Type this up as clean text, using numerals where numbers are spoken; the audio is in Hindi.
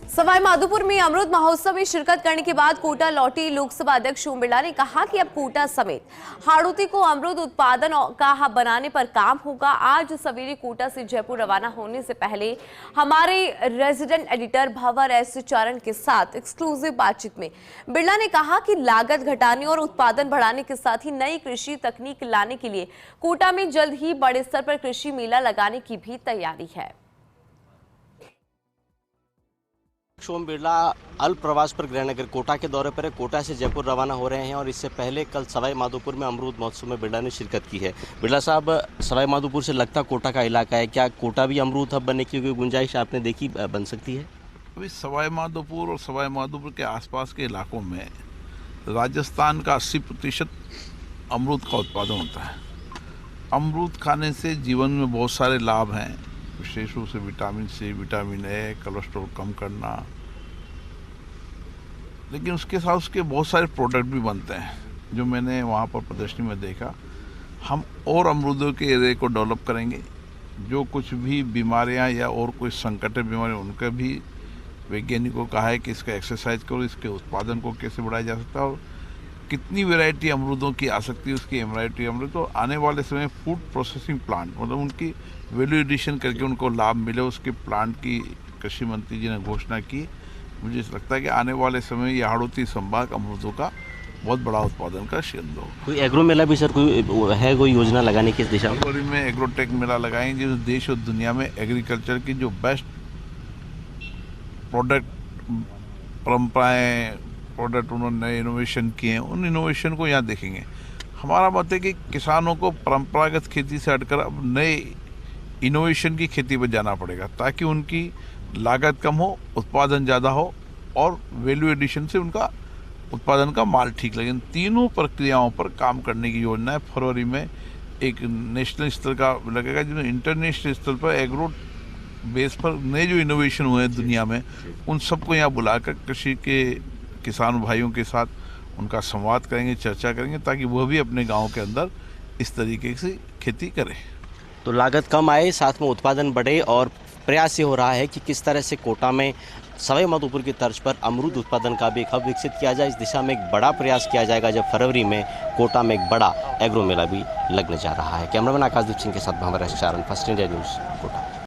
सवाई माधोपुर में अमृत महोत्सव में शिरकत करने के बाद कोटा लौटी लोकसभा अध्यक्ष ओम बिरला ने कहा कि अब कोटा समेत हाड़ौती को अमृत उत्पादन का हब बनाने पर काम होगा। आज सवेरे कोटा से जयपुर रवाना होने से पहले हमारे रेजिडेंट एडिटर भंवर एस चरण के साथ एक्सक्लूसिव बातचीत में बिरला ने कहा कि लागत घटाने और उत्पादन बढ़ाने के साथ ही नई कृषि तकनीक लाने के लिए कोटा में जल्द ही बड़े स्तर पर कृषि मेला लगाने की भी तैयारी है। ओम बिरला अल्प प्रवास पर गृहनगर कोटा के दौरे पर है। कोटा से जयपुर रवाना हो रहे हैं और इससे पहले कल सवाई माधोपुर में अमरूद महोत्सव में बिरला ने शिरकत की है। बिरला साहब, सवाई माधोपुर से लगता कोटा का इलाका है, क्या कोटा भी अमरूद हब बनने की गुंजाइश आपने देखी बन सकती है? अभी सवाई माधोपुर और सवाई माधोपुर के आसपास के इलाकों में राजस्थान का 80% अमरूद का उत्पादन होता है। अमरूद खाने से जीवन में बहुत सारे लाभ हैं, विशेष रूप से vitamin C, vitamin A, cholesterol कम करना, लेकिन उसके साथ उसके बहुत सारे प्रोडक्ट भी बनते हैं जो मैंने वहाँ पर प्रदर्शनी में देखा। हम और अमरूदों के एरिया को डेवलप करेंगे। जो कुछ भी बीमारियाँ या और कोई संकट बीमारी उनका भी वैज्ञानिकों को कहा है कि इसका एक्सरसाइज करो, इसके उत्पादन को कैसे बढ़ाया जा सकता है और कितनी वैरायटी अमरूदों की आ सकती है, उसकी वैरायटी अमरूद। तो आने वाले समय फूड प्रोसेसिंग प्लांट, मतलब उनकी वैल्यू एडिशन करके उनको लाभ मिले, उसके प्लांट की कृषि मंत्री जी ने घोषणा की। मुझे लगता है कि आने वाले समय ये हाड़ौती संभाग अमरूदों का बहुत बड़ा उत्पादन का केंद्र होगा। कोई एग्रो मेला भी सर कोई योजना लगाने की दिशा में? फरवरी में एग्रोटेक मेला लगाएंगे जो देश और दुनिया में एग्रीकल्चर की जो बेस्ट प्रोडक्ट परंपराएं प्रोडक्ट उन्होंने इनोवेशन किए हैं, उन इनोवेशन को यहाँ देखेंगे। हमारा मत है कि किसानों को परंपरागत खेती से हटकर अब नए इनोवेशन की खेती पर जाना पड़ेगा ताकि उनकी लागत कम हो, उत्पादन ज़्यादा हो और वैल्यू एडिशन से उनका उत्पादन का माल ठीक लगे। इन तीनों प्रक्रियाओं पर काम करने की योजना है। फरवरी में एक नेशनल स्तर का लगेगा जिसमें इंटरनेशनल स्तर पर एग्रो बेस पर नए जो इनोवेशन हुए हैं दुनिया में, उन सबको यहाँ बुलाकर कृषि के किसान भाइयों के साथ उनका संवाद करेंगे, चर्चा करेंगे ताकि वह भी अपने गांव के अंदर इस तरीके से खेती करें। तो लागत कम आए, साथ में उत्पादन बढ़े और प्रयास ये हो रहा है कि किस तरह से कोटा में सवाई माधोपुर की तर्ज पर अमरूद उत्पादन का भी एक हब विकसित किया जाए। इस दिशा में एक बड़ा प्रयास किया जाएगा जब फरवरी में कोटा में एक बड़ा एग्रो मेला भी लगने जा रहा है। कैमरामैन आकाशदीप सिंह के साथ भंवर एस चरण, फर्स्ट इंडिया न्यूज़, कोटा।